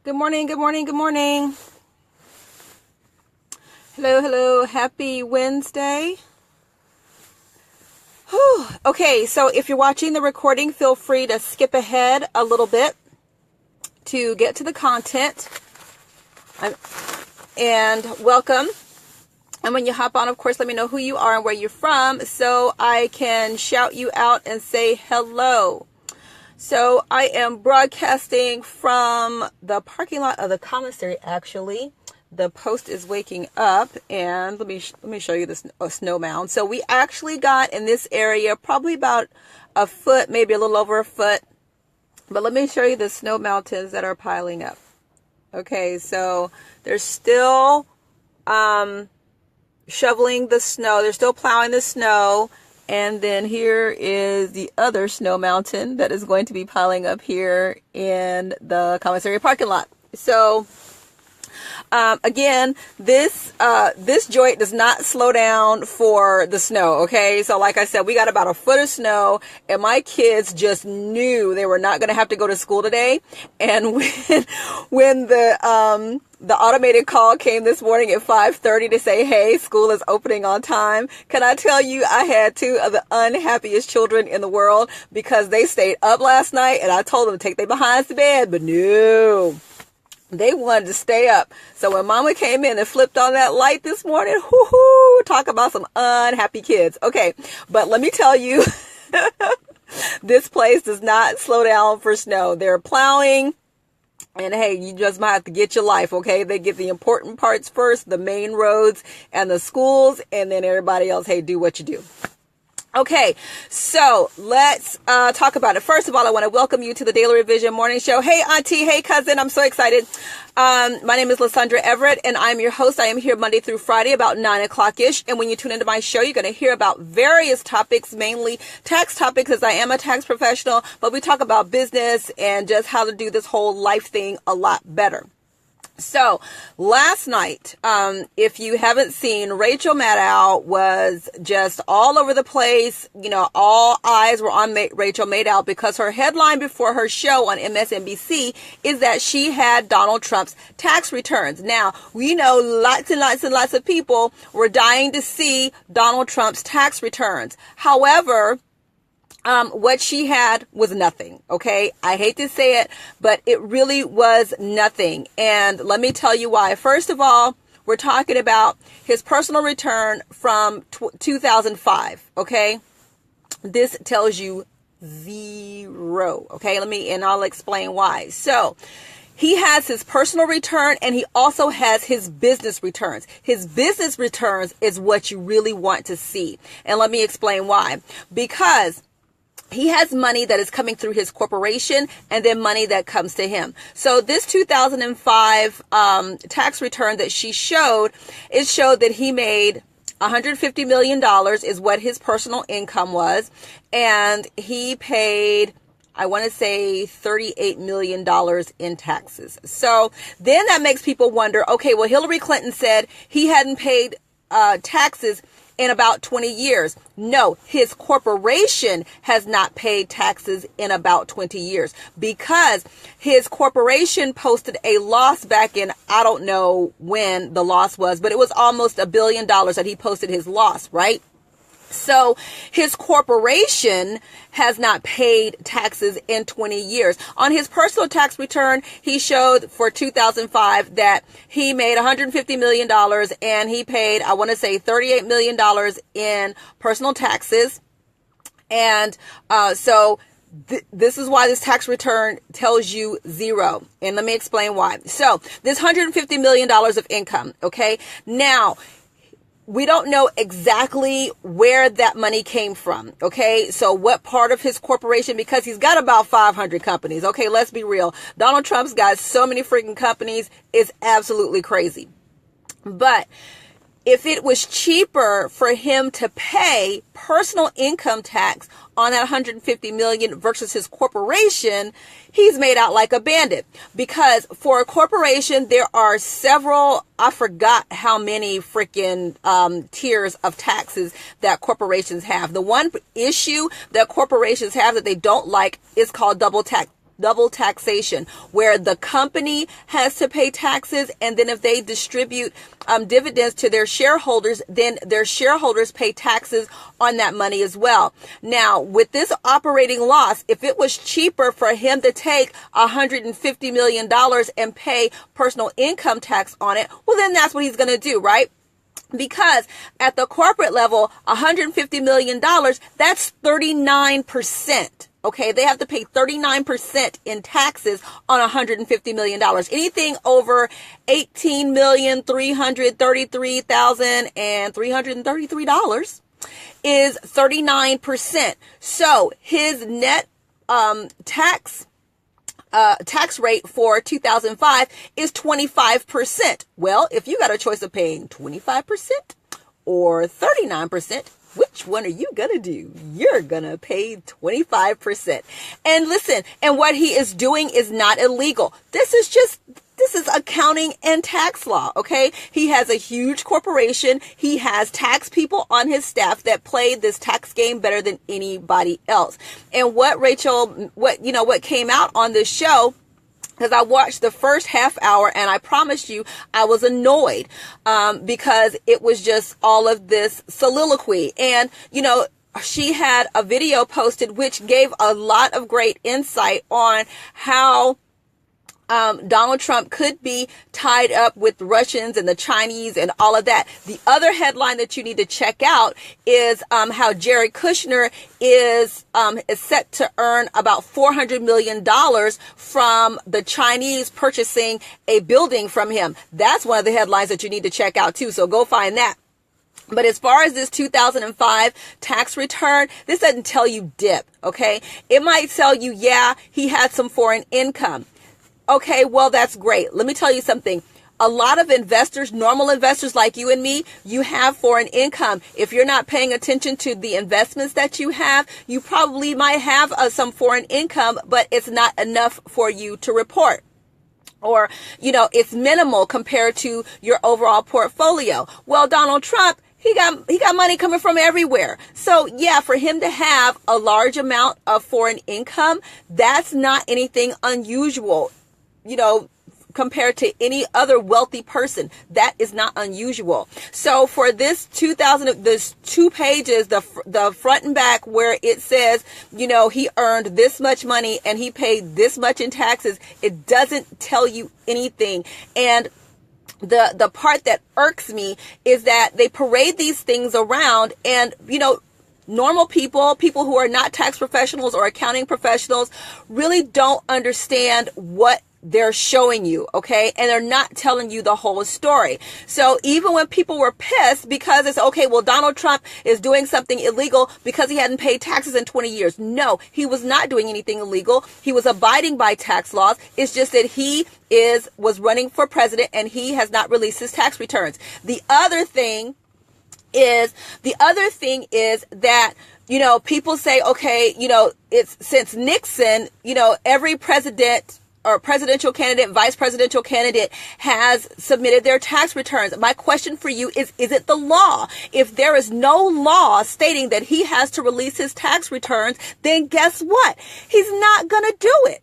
Good morning, good morning, good morning. Hello, hello. Happy Wednesday. Whew. Okay, so if you're watching the recording, feel free to skip ahead a little bit to get to the content. And welcome. And when you hop on, of course, let me know who you are and where you're from so I can shout you out and say hello. So I am broadcasting from the parking lot of the commissary, actually. The post is waking up, and let me show you this snow mound. So we actually got in this area probably about a foot, maybe a little over a foot. But let me show you the snow mountains that are piling up. Okay, so they're still shoveling the snow. They're still plowing the snow. And then here is the other snow mountain that is going to be piling up here in the commissary parking lot. So, again, this joint does not slow down for the snow. Okay. So like I said, we got about a foot of snow and my kids just knew they were not going to have to go to school today. And when the automated call came this morning at 5:30 to say, hey, school is opening on time. Can I tell you, I had two of the unhappiest children in the world because they stayed up last night and I told them to take their behinds to bed, but no, they wanted to stay up. So when mama came in and flipped on that light this morning, whoo-hoo, talk about some unhappy kids. Okay, but let me tell you, this place does not slow down for snow. They're plowing. And hey, you just might have to get your life, okay? They get the important parts first, the main roads and the schools, and then everybody else, hey, do what you do. Okay, so let's talk about it. First of all, I want to welcome you to the Daily Revision Morning Show. Hey, auntie. Hey, cousin. I'm so excited. My name is Lysandra Everett, and I'm your host. I am here Monday through Friday about 9 o'clock-ish. And when you tune into my show, you're going to hear about various topics, mainly tax topics, as I am a tax professional. But we talk about business and just how to do this whole life thing a lot better. So last night, if you haven't seen, Rachel Maddow was just all over the place. You know, all eyes were on Rachel Maddow because her headline before her show on MSNBC is that she had Donald Trump's tax returns. Now, we know lots and lots and lots of people were dying to see Donald Trump's tax returns. However, what she had was nothing. Okay. I hate to say it, but it really was nothing. And let me tell you why. First of all, we're talking about his personal return from 2005. Okay. This tells you zero. Okay. And I'll explain why. So he has his personal return and he also has his business returns. His business returns is what you really want to see. And let me explain why. Because he has money that is coming through his corporation and then money that comes to him. So this 2005 tax return that she showed, it showed that he made $150 million is what his personal income was. And he paid, I want to say, $38 million in taxes. So then that makes people wonder, okay, well, Hillary Clinton said he hadn't paid taxes in about 20 years. No, his corporation has not paid taxes in about 20 years because his corporation posted a loss back in, I don't know when the loss was, but it was almost $1 billion that he posted his loss, right? So his corporation has not paid taxes in 20 years. On his personal tax return, he showed for 2005 that he made $150 million and he paid, I want to say, $38 million in personal taxes. And so this is why this tax return tells you zero. And let me explain why. So this $150 million of income, okay? Now, we don't know exactly where that money came from. Okay. So what part of his corporation, because he's got about 500 companies. Okay. Let's be real. Donald Trump's got so many freaking companies. It's absolutely crazy. But if it was cheaper for him to pay personal income tax on that $150 million versus his corporation, he's made out like a bandit. Because for a corporation, there are several, I forgot how many freaking tiers of taxes that corporations have. The one issue that corporations have that they don't like is called double double taxation, where the company has to pay taxes, and then if they distribute dividends to their shareholders, then their shareholders pay taxes on that money as well. Now, with this operating loss, if it was cheaper for him to take $150 million and pay personal income tax on it, well, then that's what he's going to do, right? Because at the corporate level, $150 million, that's 39%. Okay, they have to pay 39% in taxes on $150 million. Anything over $18,333,333 is 39%. So his net tax rate for 2005 is 25%. Well, if you got a choice of paying 25% or 39%, which one are you going to do? You're going to pay 25%. And listen, and what he is doing is not illegal. This is accounting and tax law, okay? He has a huge corporation. He has tax people on his staff that play this tax game better than anybody else. And what came out on this show, because I watched the first half hour, and I promised you I was annoyed because it was just all of this soliloquy. And, she had a video posted which gave a lot of great insight on how Donald Trump could be tied up with Russians and the Chinese and all of that. The other headline that you need to check out is how Jared Kushner is set to earn about $400 million from the Chinese purchasing a building from him. That's one of the headlines that you need to check out too. So go find that. But as far as this 2005 tax return, this doesn't tell you dip, okay? It might tell you, yeah, he had some foreign income. Okay, well, that's great. Let me tell you something. A lot of investors, normal investors like you and me, you have foreign income. If you're not paying attention to the investments that you have, you probably might have some foreign income, but it's not enough for you to report. Or, it's minimal compared to your overall portfolio. Well, Donald Trump, he got money coming from everywhere. So yeah, for him to have a large amount of foreign income, that's not anything unusual, compared to any other wealthy person. That is not unusual. So for this 2 pages, the front and back, where it says, he earned this much money and he paid this much in taxes, it doesn't tell you anything. And the part that irks me is that they parade these things around, and normal people who are not tax professionals or accounting professionals really don't understand what they're showing you, okay? And they're not telling you the whole story. So even when people were pissed because it's, okay, well, Donald Trump is doing something illegal because he hadn't paid taxes in 20 years. No, he was not doing anything illegal. He was abiding by tax laws. It's just that he was running for president and he has not released his tax returns. The other thing is that, people say, okay, it's since Nixon, every president or presidential candidate, vice presidential candidate has submitted their tax returns. My question for you is it the law? If there is no law stating that he has to release his tax returns, then guess what? He's not going to do it.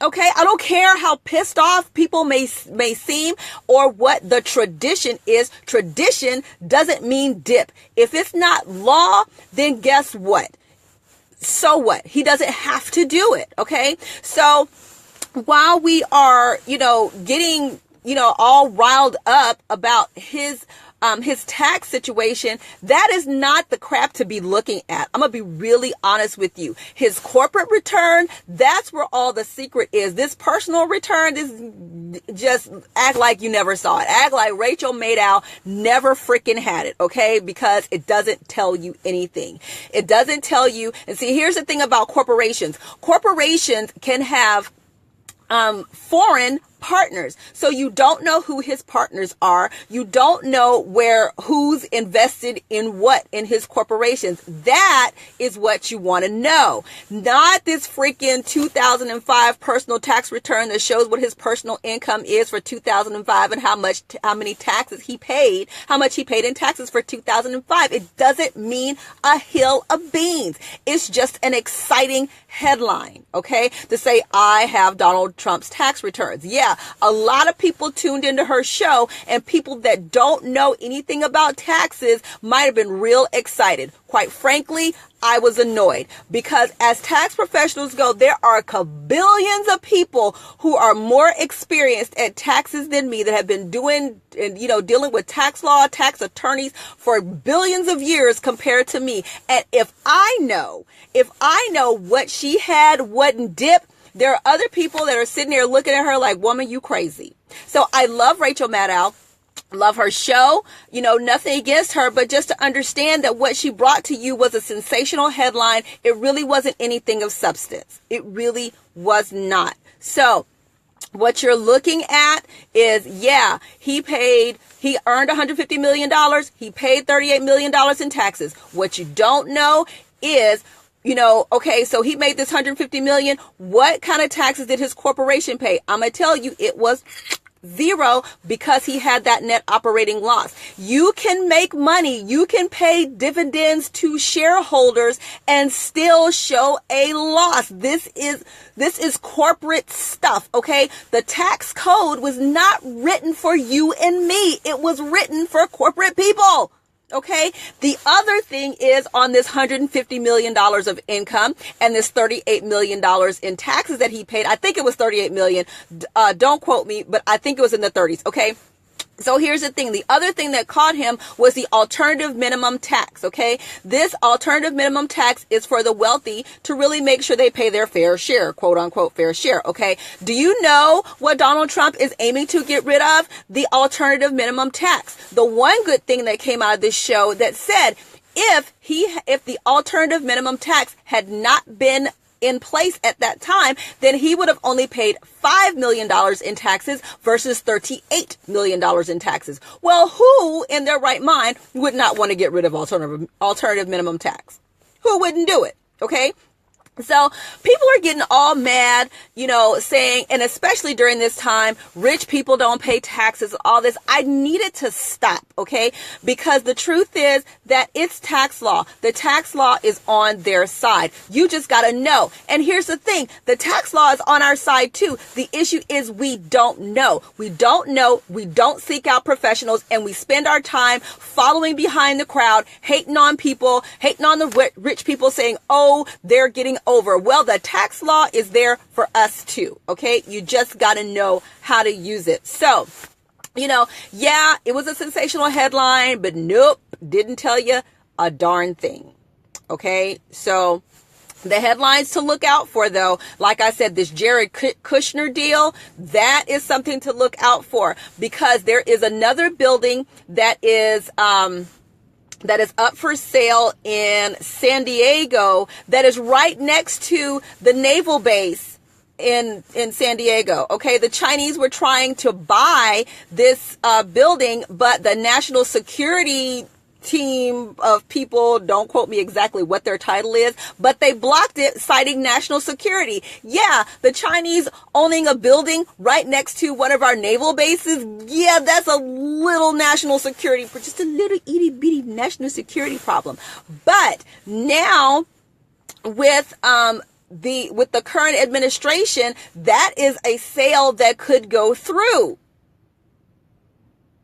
Okay, I don't care how pissed off people may seem or what the tradition is. Tradition doesn't mean dip. If it's not law, then guess what? So what? He doesn't have to do it. Okay. So while we are, getting, all riled up about his tax situation, that is not the crap to be looking at. I'm going to be really honest with you. His corporate return, that's where all the secret is. This personal return is just act like you never saw it. Act like Rachel Maddow never freaking had it, okay? Because it doesn't tell you anything. It doesn't tell you. And see, here's the thing about corporations. Corporations can have foreign partners. So you don't know who his partners are. You don't know who's invested in what in his corporations. That is what you want to know. Not this freaking 2005 personal tax return that shows what his personal income is for 2005 and how many taxes he paid, how much he paid in taxes for 2005. It doesn't mean a hill of beans. It's just an exciting headline, okay? To say, I have Donald Trump's tax returns. Yeah, a lot of people tuned into her show, and people that don't know anything about taxes might have been real excited. Quite frankly, I was annoyed, because as tax professionals go, there are billions of people who are more experienced at taxes than me, that have been dealing with tax law, tax attorneys for billions of years compared to me. And if I know what she had, what dip, there are other people that are sitting there looking at her like, woman, you crazy. So I love Rachel Maddow. Love her show, nothing against her, but just to understand that what she brought to you was a sensational headline. It really wasn't anything of substance. It really was not. So what you're looking at is, he earned $150 million. He paid $38 million in taxes. What you don't know is, okay, so he made this $150 million. What kind of taxes did his corporation pay? I'm going to tell you, it was zero, because he had that net operating loss. You can make money. You can pay dividends to shareholders and still show a loss. This is corporate stuff, okay? The tax code was not written for you and me. It was written for corporate people. Okay. The other thing is, on this $150 million of income and this $38 million in taxes that he paid, I think it was $38 million. Don't quote me, but I think it was in the 30s. Okay. So here's the thing. The other thing that caught him was the alternative minimum tax. Okay. This alternative minimum tax is for the wealthy to really make sure they pay their fair share, quote unquote, fair share. Okay. Do you know what Donald Trump is aiming to get rid of? The alternative minimum tax. The one good thing that came out of this show that said, if the alternative minimum tax had not been in place at that time, then he would have only paid $5 million in taxes versus $38 million in taxes. Well, who in their right mind would not want to get rid of alternative minimum tax? Who wouldn't do it? Okay. So people are getting all mad, saying, and especially during this time, rich people don't pay taxes, all this. I needed to stop, okay? Because the truth is that it's tax law. The tax law is on their side. You just got to know. And here's the thing. The tax law is on our side too. The issue is we don't know. We don't know. We don't seek out professionals, and we spend our time following behind the crowd, hating on people, hating on the rich people, saying, oh, they're getting over. Well, the tax law is there for us too. Okay. You just got to know how to use it. So, it was a sensational headline, but nope, didn't tell you a darn thing. Okay. So the headlines to look out for, though, like I said, this Jared Kushner deal, that is something to look out for, because there is another building that is up for sale in San Diego that is right next to the naval base in San Diego. Okay. The Chinese were trying to buy this building, but the national security team of people, don't quote me exactly what their title is, but they blocked it, citing national security. Yeah, the Chinese owning a building right next to one of our naval bases, yeah, that's a little national security, just a little itty bitty national security problem. But now with the current administration, that is a sale that could go through,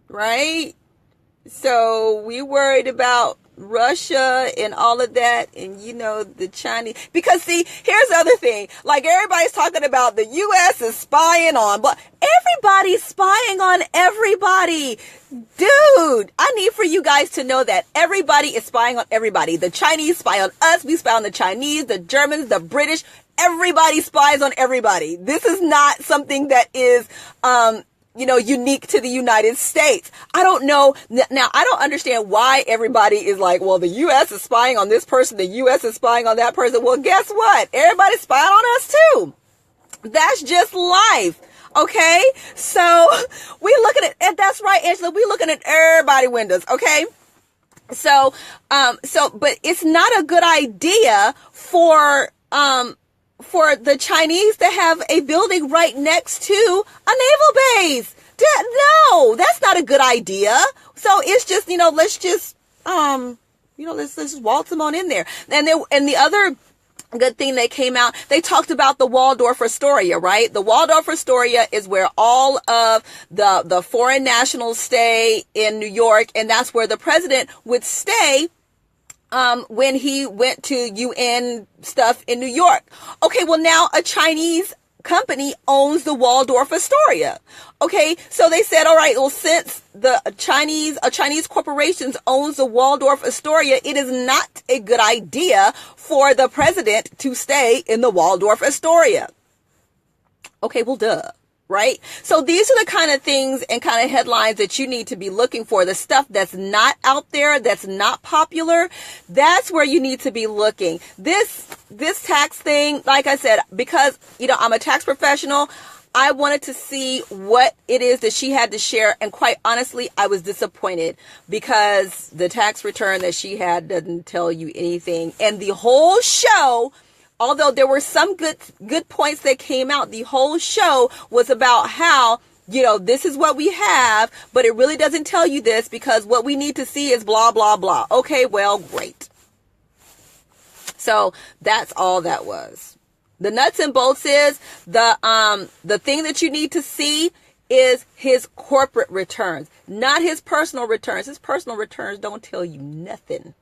right? So we worried about Russia and all of that, and the Chinese, because see, here's the other thing, like everybody's talking about the U.S. is spying on, but everybody's spying on everybody. Dude, I need for you guys to know that everybody is spying on everybody. The Chinese spy on us, we spy on the Chinese, the Germans, the British, everybody spies on everybody. This is not something that is, unique to the United States. I don't know. Now, I don't understand why everybody is like, well, the U.S. is spying on this person. The U.S. is spying on that person. Well, guess what? Everybody's spying on us too. That's just life. Okay, so we looking at, and that's right, Angela, we looking at everybody's windows. Okay, but it's not a good idea for the Chinese to have a building right next to a naval base. No, that's not a good idea. So it's just, let's just, let's just waltz them on in there. And the other good thing that came out, they talked about the Waldorf Astoria, right? The Waldorf Astoria is where all of the foreign nationals stay in New York, and that's where the president would stay when he went to UN stuff in New York. Okay, well now a Chinese company owns the Waldorf Astoria. Okay, so they said, all right, well, since a Chinese corporation owns the Waldorf Astoria, it is not a good idea for the president to stay in the Waldorf Astoria. Okay, well, duh. Right? So these are the kind of things and kind of headlines that you need to be looking for. The stuff that's not out there, that's not popular, that's where you need to be looking. This tax thing, like I said, because, I'm a tax professional, I wanted to see what it is that she had to share. And quite honestly, I was disappointed because the tax return that she had doesn't tell you anything. And the whole show, although there were some good points that came out, the whole show was about how, this is what we have, but it really doesn't tell you this because what we need to see is blah, blah, blah. Okay, well, great. So that's all that was. The nuts and bolts is the thing that you need to see is his corporate returns, not his personal returns. His personal returns don't tell you nothing.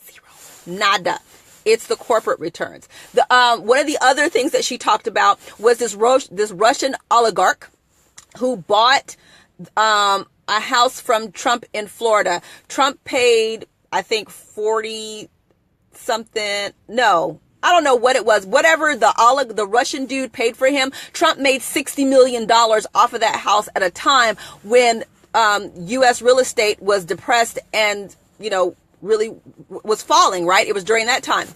Zero. Nada. It's the corporate returns. One of the other things that she talked about was this Russian oligarch who bought a house from Trump in Florida. Trump paid, I think, 40 something. No, I don't know what it was. Whatever the Russian dude paid for him, Trump made $60 million off of that house at a time when U.S. real estate was depressed and, really was falling, right? It was during that time.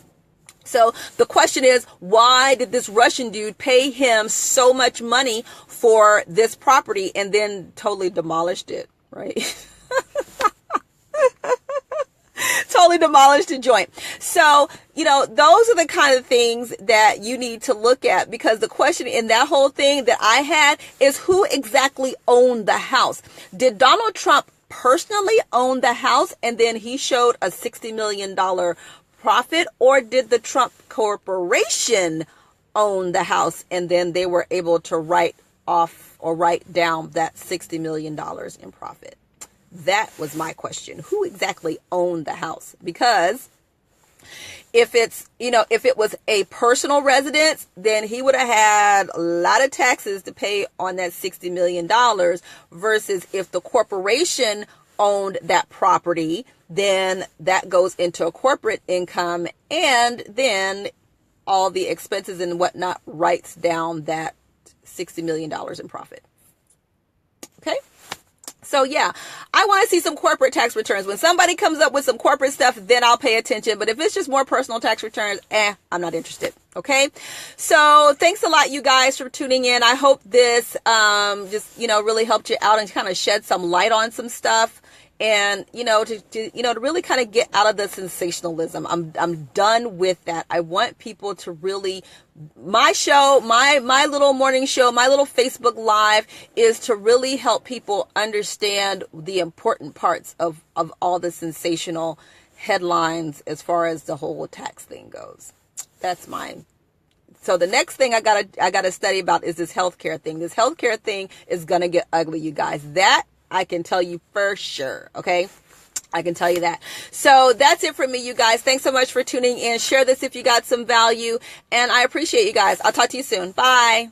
So the question is, why did this Russian dude pay him so much money for this property and then totally demolished it, right? Totally demolished the joint. So, those are the kind of things that you need to look at, because the question in that whole thing that I had is who exactly owned the house? Did Donald Trump personally own the house and then he showed a $60 million profit, or did the Trump Corporation own the house and then they were able to write off or write down that $60 million in profit? That was my question. Who exactly owned the house? Because if it was a personal residence, then he would have had a lot of taxes to pay on that $60 million versus if the corporation owned that property, then that goes into a corporate income, and then all the expenses and whatnot writes down that $60 million in profit. Okay? So yeah, I want to see some corporate tax returns. When somebody comes up with some corporate stuff, then I'll pay attention. But if it's just more personal tax returns, I'm not interested. Okay. So thanks a lot, you guys, for tuning in. I hope this, really helped you out and kind of shed some light on some stuff. And, to really kind of get out of the sensationalism. I'm done with that. I want people to really, my show, my little morning show, my little Facebook Live is to really help people understand the important parts of all the sensational headlines as far as the whole tax thing goes. That's mine. So the next thing I gotta study about is this healthcare thing. This healthcare thing is gonna get ugly, you guys. That I can tell you for sure. Okay. I can tell you that. So that's it for me, you guys. Thanks so much for tuning in. Share this if you got some value, and I appreciate you guys. I'll talk to you soon. Bye.